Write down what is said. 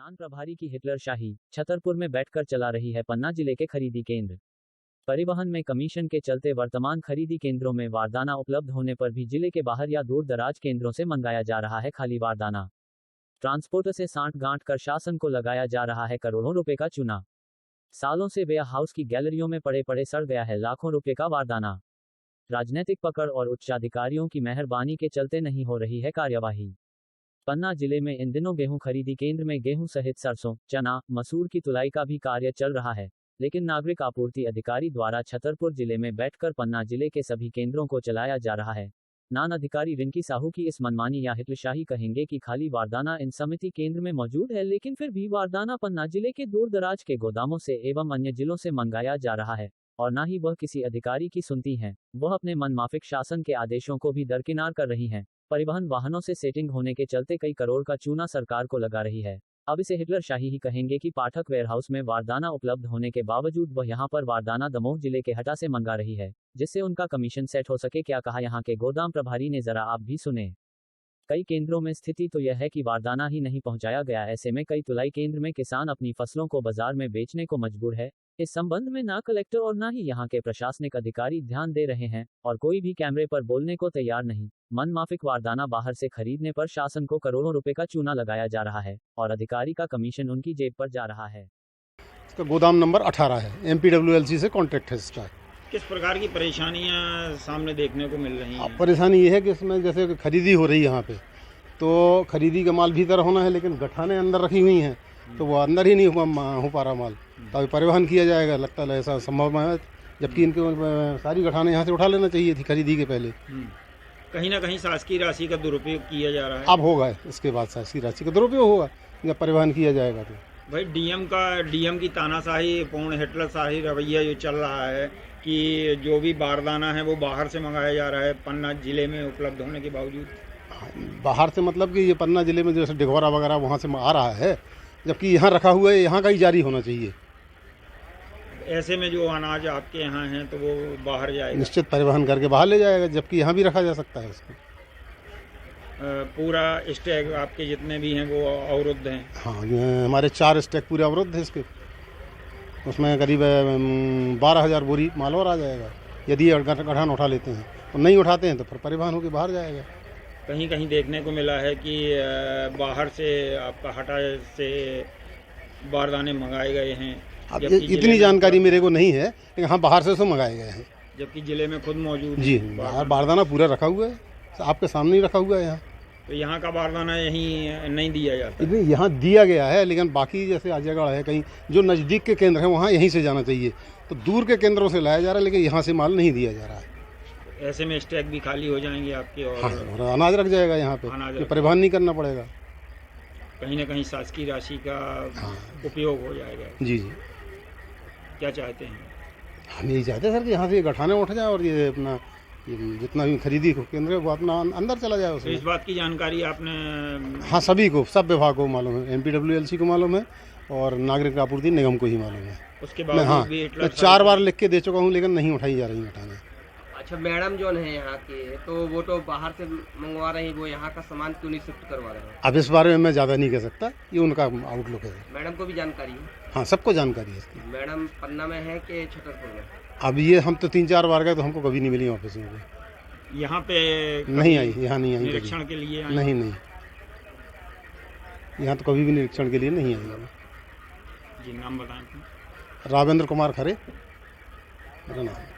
किसान प्रभारी की हिटलर शाही, छतरपुर में बैठकर चला रही है पन्ना जिले के खरीदी केंद्र। परिवहन में कमीशन के चलते वर्तमान खरीदी केंद्रों में बारदाना उपलब्ध होने पर भी जिले के बाहर या दूर दराज केंद्रों से मंगाया जा रहा है खाली बारदाना। ट्रांसपोर्टर से सांठ-गांठ कर शासन को लगाया जा रहा है करोड़ों रुपए का चूना। सालों से वेयर हाउस की गैलरियों में पड़े पड़े सड़ गया है लाखों रुपए का बारदाना। राजनीतिक पकड़ और उच्चाधिकारियों की मेहरबानी के चलते नहीं हो रही है कार्यवाही। पन्ना जिले में इन दिनों गेहूं खरीदी केंद्र में गेहूं सहित सरसों, चना, मसूर की तुलाई का भी कार्य चल रहा है, लेकिन नागरिक आपूर्ति अधिकारी द्वारा छतरपुर जिले में बैठकर पन्ना जिले के सभी केंद्रों को चलाया जा रहा है। नान अधिकारी रिंकी साहू की इस मनमानी या हिटलरशाही कहेंगे कि खाली बारदाना इन समिति केंद्र में मौजूद है, लेकिन फिर भी बारदाना पन्ना जिले के दूर दराज के गोदामों से एवं अन्य जिलों से मंगाया जा रहा है और ना ही वह किसी अधिकारी की सुनती हैं। वह अपने मनमाफिक शासन के आदेशों को भी दरकिनार कर रही हैं। परिवहन वाहनों से सेटिंग होने के चलते कई करोड़ का चूना सरकार को लगा रही है। अब इसे हिटलरशाही ही कहेंगे कि पाठक वेयरहाउस में बारदाना उपलब्ध होने के बावजूद वह यहां पर बारदाना दमोह जिले के हटा से मंगा रही है, जिससे उनका कमीशन सेट हो सके। क्या कहा यहां के गोदाम प्रभारी ने, जरा आप भी सुने। कई केंद्रों में स्थिति तो यह है कि बारदाना ही नहीं पहुंचाया गया। ऐसे में कई तुलाई केंद्र में किसान अपनी फसलों को बाजार में बेचने को मजबूर है। इस संबंध में ना कलेक्टर और ना ही यहाँ के प्रशासनिक अधिकारी ध्यान दे रहे हैं और कोई भी कैमरे पर बोलने को तैयार नहीं। मनमाफिक बारदाना बाहर से खरीदने पर शासन को करोड़ों रुपए का चूना लगाया जा रहा है और अधिकारी का कमीशन उनकी जेब पर जा रहा है। इसका गोदाम नंबर 18 है, MPWLC से कॉन्ट्रैक्ट है इसका। किस प्रकार की परेशानियां सामने देखने को मिल रही हैं? परेशानी ये है कि इसमें जैसे खरीदी हो रही है यहाँ पे, तो खरीदी का माल भीतर होना है, लेकिन गठाने अंदर रखी हुई हैं, तो वो अंदर ही नहीं हो पा रहा माल। तो अभी परिवहन किया जाएगा, लगता है ऐसा संभव है, जबकि इनके सारी गठाने यहाँ से उठा लेना चाहिए थी खरीदी के पहले। कहीं ना कहीं शासकीय राशि का दुरुपयोग किया जा रहा है। अब होगा, इसके बाद शासकीय राशि का दुरुपयोग होगा जब परिवहन किया जाएगा। तो भाई डीएम की तानाशाही, पूर्ण हिटलरशाही रवैया जो चल रहा है कि जो भी बारदाना है वो बाहर से मंगाया जा रहा है पन्ना जिले में उपलब्ध होने के बावजूद। बाहर से मतलब कि ये पन्ना जिले में जैसे डिघोरा वगैरह वहाँ से आ रहा है, जबकि यहाँ रखा हुआ है, यहाँ का ही जारी होना चाहिए। ऐसे में जो अनाज आपके यहाँ है तो वो बाहर जाएगा, निश्चित परिवहन करके बाहर ले जाएगा, जबकि यहाँ भी रखा जा सकता है उसको। पूरा स्टैक आपके जितने भी हैं वो अवरुद्ध हैं? हाँ, हमारे 4 स्टैक पूरे अवरुद्ध है इसके। उसमें करीब 12,000 बोरी माल और आ जाएगा यदि गठान उठा लेते हैं, और नहीं उठाते हैं तो फिर परिवहन होकर बाहर जाएगा। कहीं कहीं देखने को मिला है कि बाहर से आपका हटा से बारदाने मंगाए गए हैं। अब इतनी जानकारी मेरे को नहीं है, लेकिन हाँ बाहर से तो मंगाए गए हैं, जबकि जिले में खुद मौजूद जी। बाहर बारदाना पूरा रखा हुआ है, आपके सामने ही रखा हुआ है यहाँ। तो यहाँ का बारदाना यहीं नहीं दिया जाता? यहाँ दिया गया है, लेकिन बाकी जैसे आजमगढ़ है, कहीं जो नज़दीक के केंद्र हैं वहाँ यहीं से जाना चाहिए, तो दूर के केंद्रों से लाया जा रहा है, लेकिन यहाँ से माल नहीं दिया जा रहा है। ऐसे में स्टैक भी खाली हो जाएंगे आपके और हाँ, अनाज रख जाएगा यहाँ पे, परिवहन नहीं करना पड़ेगा। कहीं ना कहीं शासकीय राशि का उपयोग हो जाएगा। जी जी। क्या चाहते हैं? हम यही चाहते हैं सर कि यहाँ से गठाने उठ जाए और ये अपना जितना भी खरीदी केंद्र है वो अपना अंदर चला जाए। तो इस बात की जानकारी आपने? हाँ, सभी को, सब विभाग को मालूम है, MPWLC को मालूम है और नागरिक आपूर्ति निगम को ही मालूम है। उसके बाद हाँ, मैं 4 बार लिख के दे चुका हूँ, लेकिन नहीं उठाई जा रही गठाने। अच्छा, मैडम जो है यहाँ के, तो वो तो बाहर से मंगवा रही, वो यहाँ का सामान क्यों नहीं शिफ्ट करवा रहे हैं? अब इस बारे में मैं ज़्यादा नहीं कह सकता, ये उनका आउटलुक है। मैडम को भी जानकारी है? हाँ, सबको जानकारी है इसकी। मैडम पन्ना में है कि छतरपुर में? अब ये हम तो 3-4 बार गए, तो हमको कभी नहीं मिली ऑफिस में। यहाँ पे नहीं आई, यहाँ नहीं आई निरीक्षण के लिए? नहीं, यहाँ तो कभी भी निरीक्षण के लिए नहीं आई। जी, नाम बताएं? रावेंद्र कुमार खरे मेरा नाम।